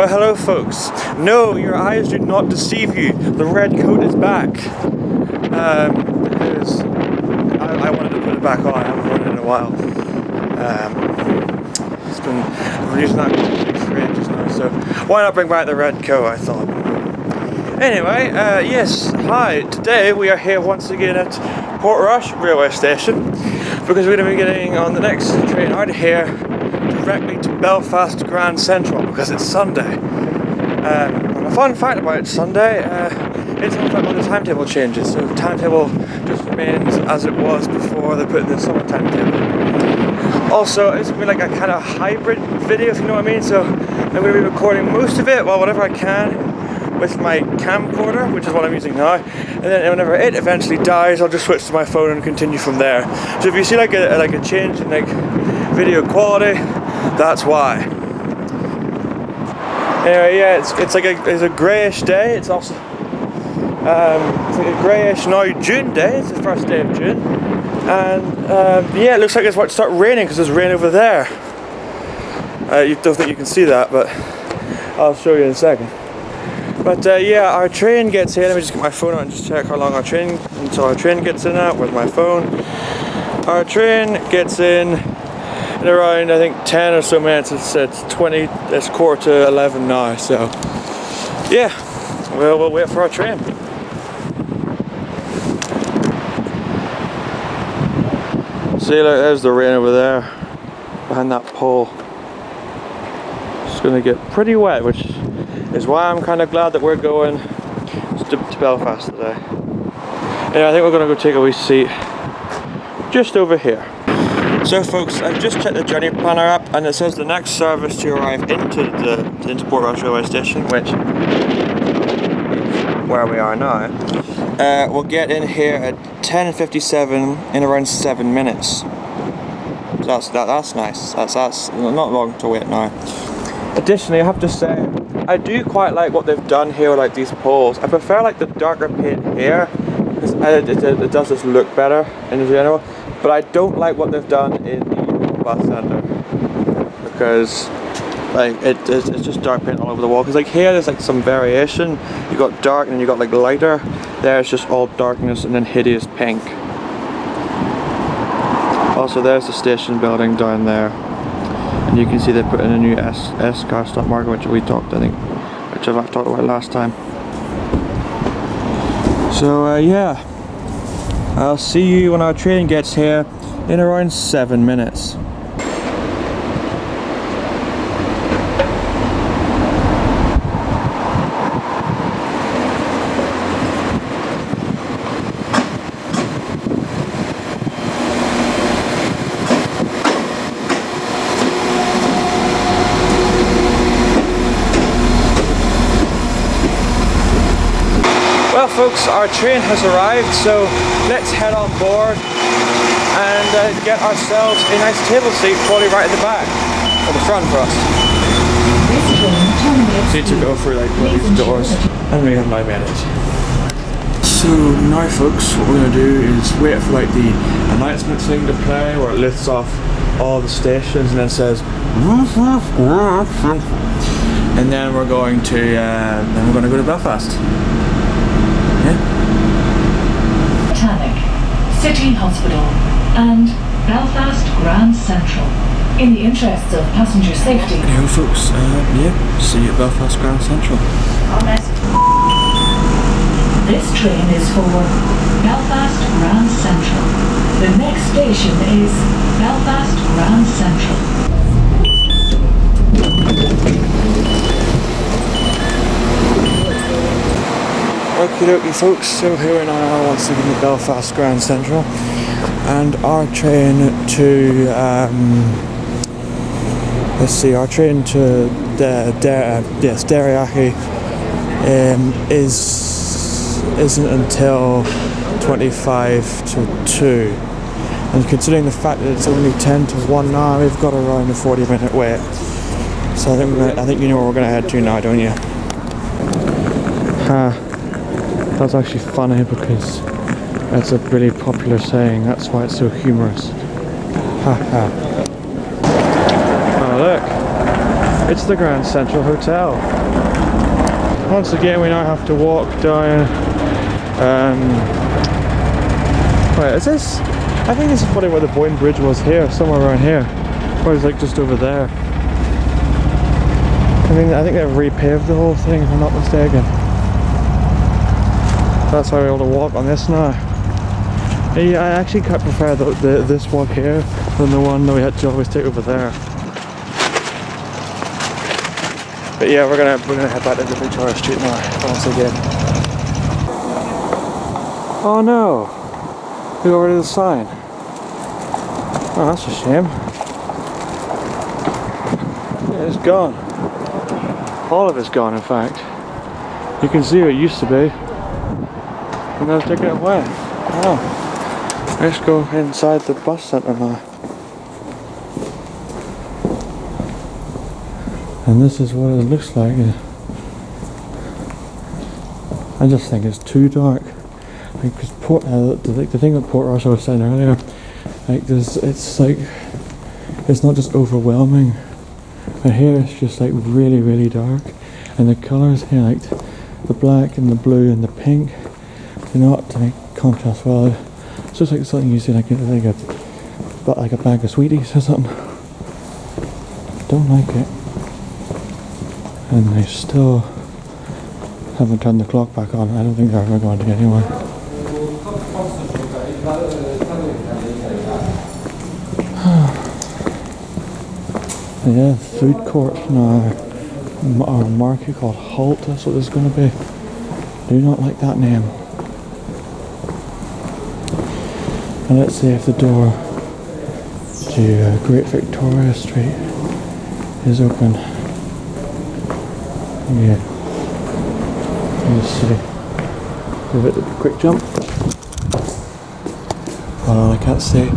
Well, hello folks. No, your eyes do not deceive you. The red coat is back. Because I wanted to put it back on. I haven't worn it in a while. It's been using that for ages now, so why not bring back the red coat, I thought. Anyway, yes, hi. Today we are here once again at Portrush railway station because we're going to be getting on the next train out of here directly to Belfast Grand Central because it's Sunday. And a fun fact about Sunday, it's not like when the timetable changes, so the timetable just remains as it was before they put in the summer timetable. Also, it's going to be like a kind of hybrid video, if you know what I mean, so I'm going to be recording most of it, well, whatever I can, with my camcorder, which is what I'm using now, and then whenever it eventually dies, I'll just switch to my phone and continue from there. So if you see like a change in like video quality, that's why. Anyway, yeah, it's a greyish day. It's also it's like a greyish now June day. It's the first day of June, and yeah, it looks like it's about to start raining because there's rain over there. You don't think you can see that, but I'll show you in a second. But yeah, our train gets here. Let me just get my phone out and just check how long our train until our train gets in at. Where's my phone? Our train gets in around, I think, 10 or so minutes. It's 11:15 now. So yeah, we'll wait for our train. See, look, there's the rain over there behind that pole. It's gonna get pretty wet, which is why I'm kind of glad that we're going to Belfast today. Yeah, I think we're going to go take a wee seat just over here. So folks, I've just checked the journey planner app and it says the next service to arrive into Portrush railway station, which is where we are now, we'll get in here at 10:57 in around 7 minutes. So that's nice. That's not long to wait now. Additionally, I have to say, I do quite like what they've done here with like these poles. I prefer like the darker paint here because it does just look better in general. But I don't like what they've done in the bus centre because like it's just dark paint all over the wall. Because like here there's like some variation. You got dark and then you got like lighter. There it's just all darkness and then hideous pink. Also, there's the station building down there. And you can see they put in a new S car stop marker, which I've talked about last time. So yeah, I'll see you when our train gets here in around 7 minutes. Well folks, our train has arrived, so let's head on board and get ourselves a nice table seat, probably right at the back, or the front for us. Need to go through like one of these doors, and we have 9 minutes. So now folks, what we're going to do is wait for like the announcements thing to play, where it lists off all the stations and then says and then we're going to go to Belfast. Titanic, City Hospital and Belfast Grand Central. In the interests of passenger safety. Hello folks, yeah, see you at Belfast Grand Central. This train is for Belfast Grand Central. The next station is Belfast Grand Central. Okie dokie folks, so here we are once again at Belfast Grand Central, and our train to Derryachi isn't until 25 to 2, and considering the fact that it's only 10 to 1 now, we've got around a 40-minute wait. So I think you know where we're going to head to now, don't you? That's actually funny because that's a really popular saying, that's why it's so humorous. Ha ha. Oh look, It's the Grand Central Hotel. Once again, we now have to walk down. Wait, is this? I think this is probably where the Boyne Bridge was here, somewhere around here. Or it's like just over there. I think they've repaved the whole thing, if I'm not mistaken. That's why we're able to walk on this now. Yeah, I actually quite prefer this walk here than the one that we had to always take over there. But yeah, we're gonna head back into Victoria Street now once again. Oh no! We got rid of the sign. Oh, that's a shame. Yeah, it's gone. All of it's gone, in fact. You can see what it used to be. And they've taken it away. Oh. Let's go inside the bus centre now. And this is what it looks like. I just think it's too dark. Like, cause the thing that Portrush I was saying earlier, like it's not just overwhelming. But here it's just like really, really dark, and the colours here, like the black and the blue and the pink, do not make contrast well. It's just like something you see like a bag of sweeties or something. Don't like it. And they still haven't turned the clock back on. I don't think they're ever going to get anywhere. Yeah, food court now, or a market called Halt, that's what it's going to be. Do not like that name. And let's see if the door to Great Victoria Street is open. Yeah. Let's see. Give it a quick jump. Oh, I can't see.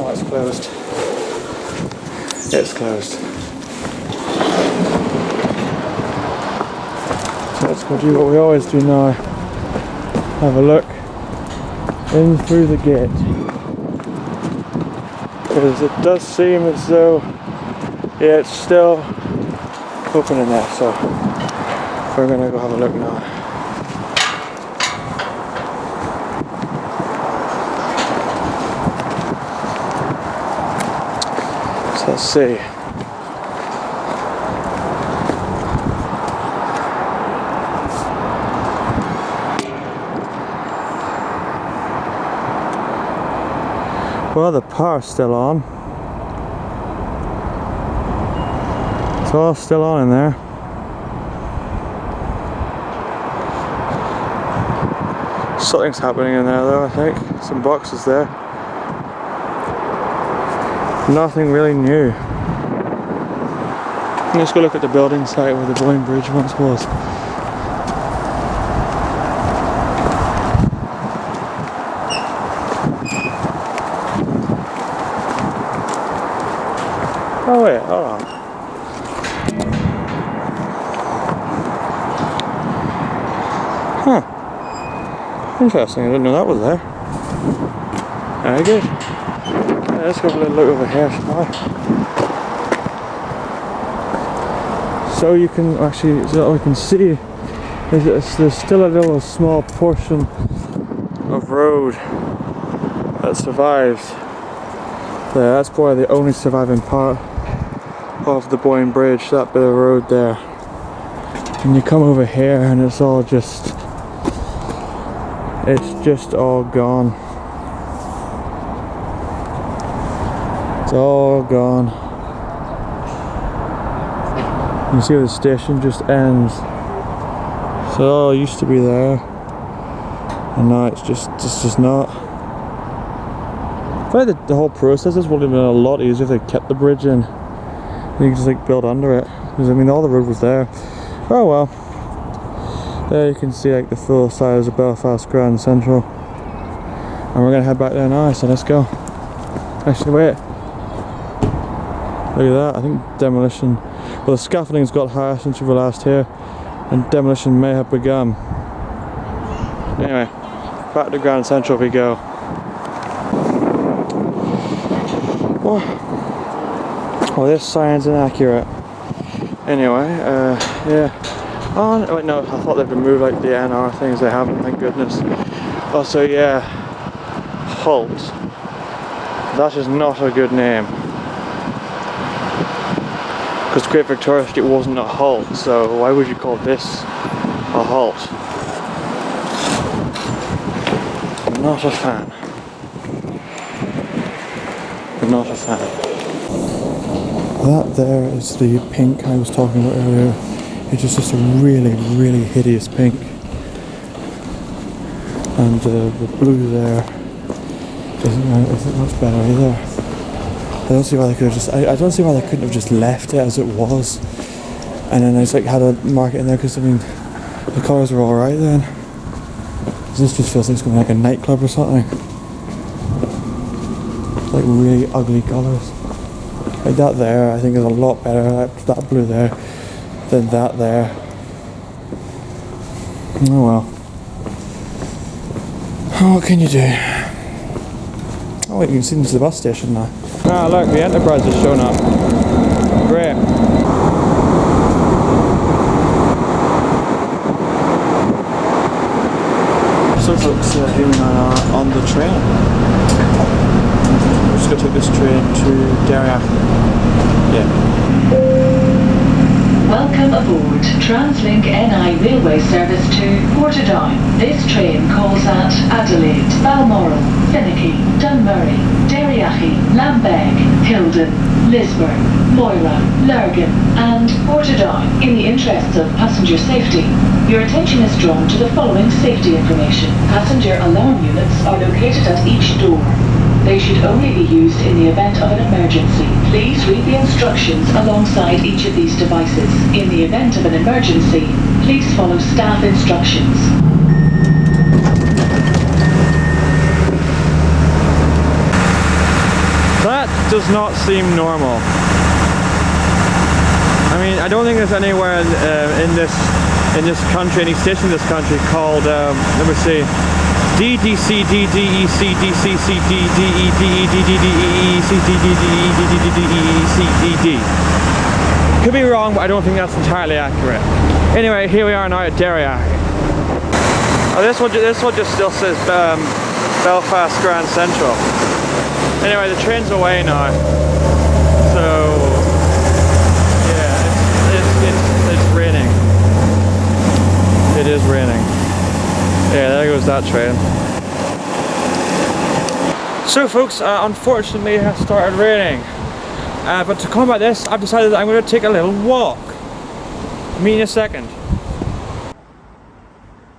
Oh, it's closed. It's closed. So let's go do what we always do now. Have a look in through the gate. Because it does seem as though, yeah, it's still open in there. So we're going to go have a look now. Let's see. Well, the power's still on. It's all still on in there. Something's happening in there though, I think. Some boxes there. Nothing really new. Let's go look at the building site where the Boyne Bridge once was. Oh wait, hold on. Huh. Interesting, I didn't know that was there. Very good. Let's have a little look over here, shall we? So you can actually, so we can see there's still a little small portion of road that survives there. That's probably the only surviving part of the Boyne Bridge, that bit of road there. And you come over here and it's just all gone. It's all gone. You see where the station just ends. So it all used to be there, and now it's just not. I feel like the whole process would have been a lot easier if they kept the bridge in. You could just like build under it, because I mean all the road was there. Oh well. There you can see like the full size of Belfast Grand Central, and we're gonna head back there now. So let's go. Actually, wait. Look at that. I think demolition. Well, the scaffolding's got higher since we were last here, and demolition may have begun. Anyway, back to Grand Central we go. Oh. Oh, this sign's inaccurate. Anyway, yeah. Oh, wait, no, I thought they'd remove like the NR things. They haven't, thank goodness. Also, yeah, Halt. That is not a good name. Because Great Victoria Street wasn't a halt, so why would you call this a halt? Not a fan. Not a fan. That there is the pink I was talking about earlier. It's just a really, really hideous pink. And the blue there isn't much better either. I don't see why they could have just. I don't see why they couldn't have just left it as it was, and then I just like had a mark it in there because I mean the colours were all right then. This just feels like it's going to be like a nightclub or something. Like really ugly colours. Like that there, I think is a lot better. That blue there than that there. Oh well. What can you do? Oh wait, you can see into the bus station now. Ah look, the Enterprise has shown up. Great. So folks, here we are on the train. We're just going to take this train to Derry. Yeah. Welcome aboard TransLink NI railway service to Portadown. This train calls at Adelaide, Balmoral, Finicky, Dunmurry, Derryachi, Lambeg, Hildon, Lisburn, Moira, Lurgan and Portadown. In the interests of passenger safety, your attention is drawn to the following safety information. Passenger alarm units are located at each door. They should only be used in the event of an emergency. Please read the instructions alongside each of these devices. In the event of an emergency, please follow staff instructions. That does not seem normal. I mean, I don't think there's anywhere in this country, any station in this country called, let me see, DDC, DDEC, DCC, DDE, DEDDEE, CDDDE, Could be wrong, but I don't think that's entirely accurate. Anyway, here we are now at Derryachi. Oh, this one just still says Belfast Grand Central. Anyway, the train's away now. So yeah, it's raining. It is raining. Yeah, there goes that train. So folks, unfortunately it has started raining. But to combat this, I've decided that I'm going to take a little walk. Meet in a second.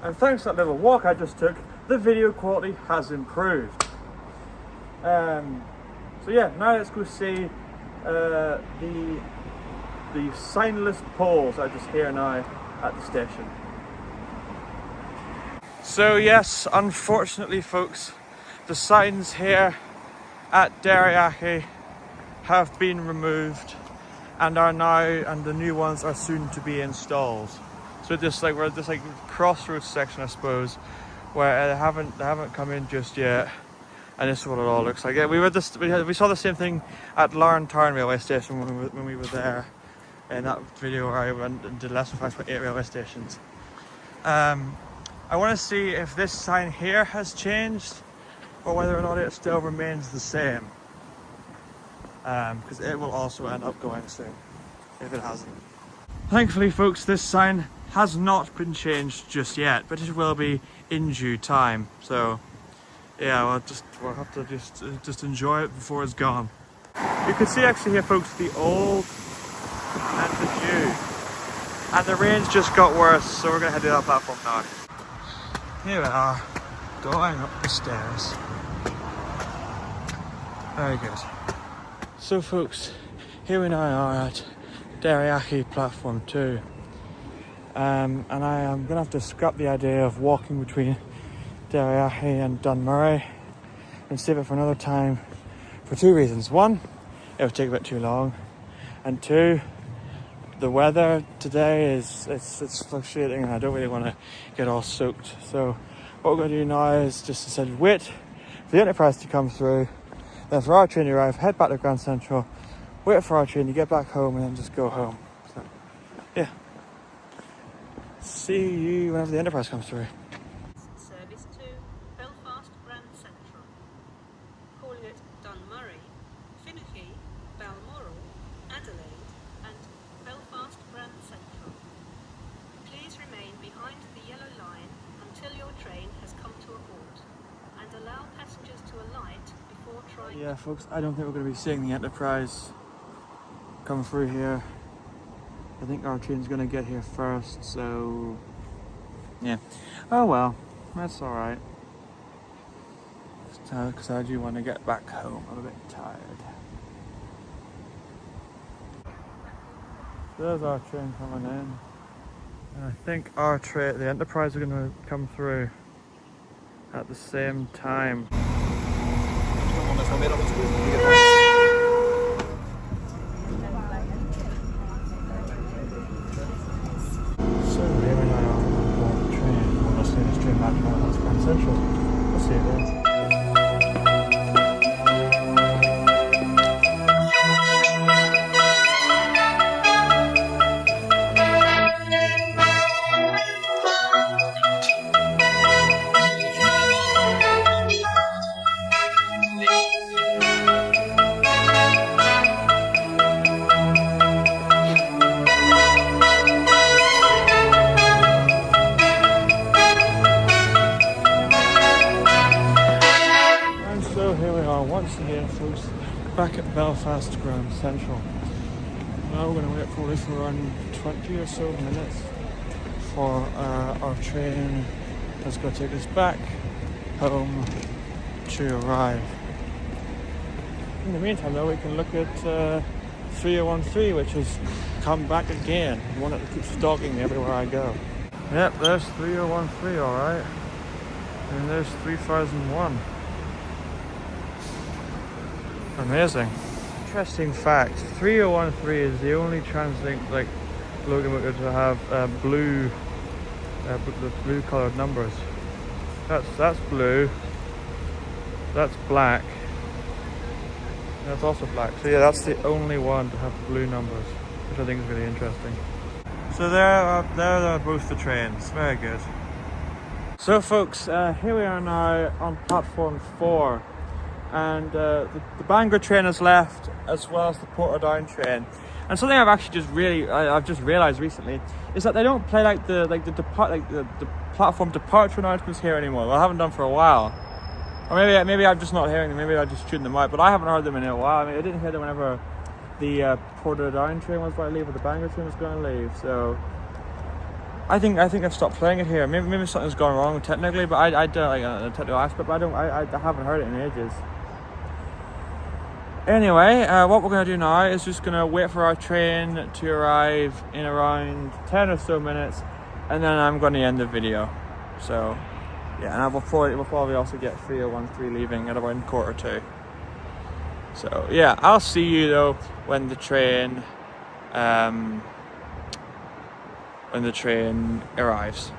And thanks to that little walk I just took, the video quality has improved. So yeah, now let's go see the signless poles I just hear now at the station. So yes, unfortunately folks, the signs here at Derryachi have been removed and the new ones are soon to be installed. So we're at this crossroads section, I suppose, where they haven't come in just yet, and this is what it all looks like. Yeah, we saw the same thing at Larntown railway station when we were there in that video where I went and did less than 5.8 railway stations. I want to see if this sign here has changed or whether or not it still remains the same, because it will also end up going soon if it hasn't. Thankfully folks, this sign has not been changed just yet, but it will be in due time. So yeah, we'll have to just enjoy it before it's gone. You can see actually here folks the old and the new, and the rain's just got worse, so we're gonna head to that platform now. Here we are, going up the stairs. Very good. So folks, here we now are at Derryachi platform 2. And I am going to have to scrap the idea of walking between Derryachi and Dunmurry and save it for another time for two reasons. One, it would take a bit too long, and two, the weather today it's fluctuating and I don't really want to get all soaked. So what we're going to do now is just instead wait for the Enterprise to come through, then for our train to arrive, head back to Grand Central, wait for our train to get back home and then just go home. So, yeah. See you whenever the Enterprise comes through. Service to Belfast Grand Central. Calling at Dunmurry, Finucane, Balmoral, Adelaide and Belfast Grand Central. Please remain behind the yellow line until your train has come to a halt and allow passengers to alight before trying. Yeah, folks, I don't think we're going to be seeing the Enterprise come through here. I think our train's going to get here first, so yeah. Oh well, that's alright. Because I do want to get back home. I'm a bit tired. So there's our train coming in. And I think our train, the Enterprise, are going to come through at the same time. So here we are on board the train. We're not seeing this train back to Grand Central. We'll see you then. Once again, folks, back at Belfast Grand Central. Now we're going to wait probably for around 20 or so minutes for our train that's going to take us back home to arrive. In the meantime though, we can look at 3013, which has come back again, the one that keeps stalking me everywhere I go. Yep, there's 3013, alright. And there's 3001. Amazing. Interesting fact, 3013 is the only TransLink like locomotive to have blue coloured numbers. That's blue, that's black, that's also black. So yeah, that's the only one to have blue numbers, which I think is really interesting. So there are both the trains, very good. So folks, here we are now on platform 4. And the Bangor train has left, as well as the Portadown train. And something I've actually I've just realised recently is that they don't play like the platform departure announcements here anymore. Well, I haven't done for a while, or maybe I'm just not hearing them. Maybe I just tuned them out. But I haven't heard them in a while. I mean, I didn't hear them whenever the Portadown train was going to leave, or the Bangor train was going to leave. So I think I've stopped playing it here. Maybe something's gone wrong technically, but I don't like a technical aspect. But I haven't heard it in ages. Anyway, what we're going to do now is just going to wait for our train to arrive in around 10 or so minutes, and then I'm going to end the video. So, yeah, and we'll probably also get 3013 leaving at around 1:45. So, yeah, I'll see you though when the train arrives.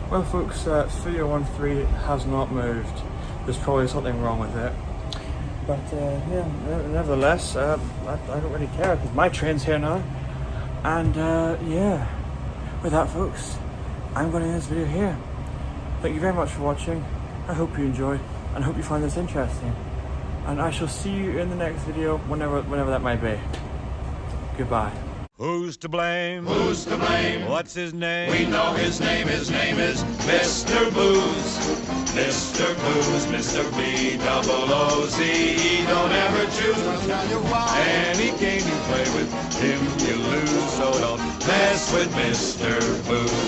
Well, folks, 3013 has not moved. There's probably something wrong with it. But yeah, nevertheless, I don't really care because my train's here now. And yeah, with that, folks, I'm going to end this video here. Thank you very much for watching. I hope you enjoyed and hope you find this interesting. And I shall see you in the next video, whenever that may be. Goodbye. Who's to blame? Who's to blame? What's his name? We know his name is Mr. Booze. Mr. Booze, Mr. B-double-O-Z. He don't ever choose. Any game you play with him, you lose. So don't mess with Mr. Booze.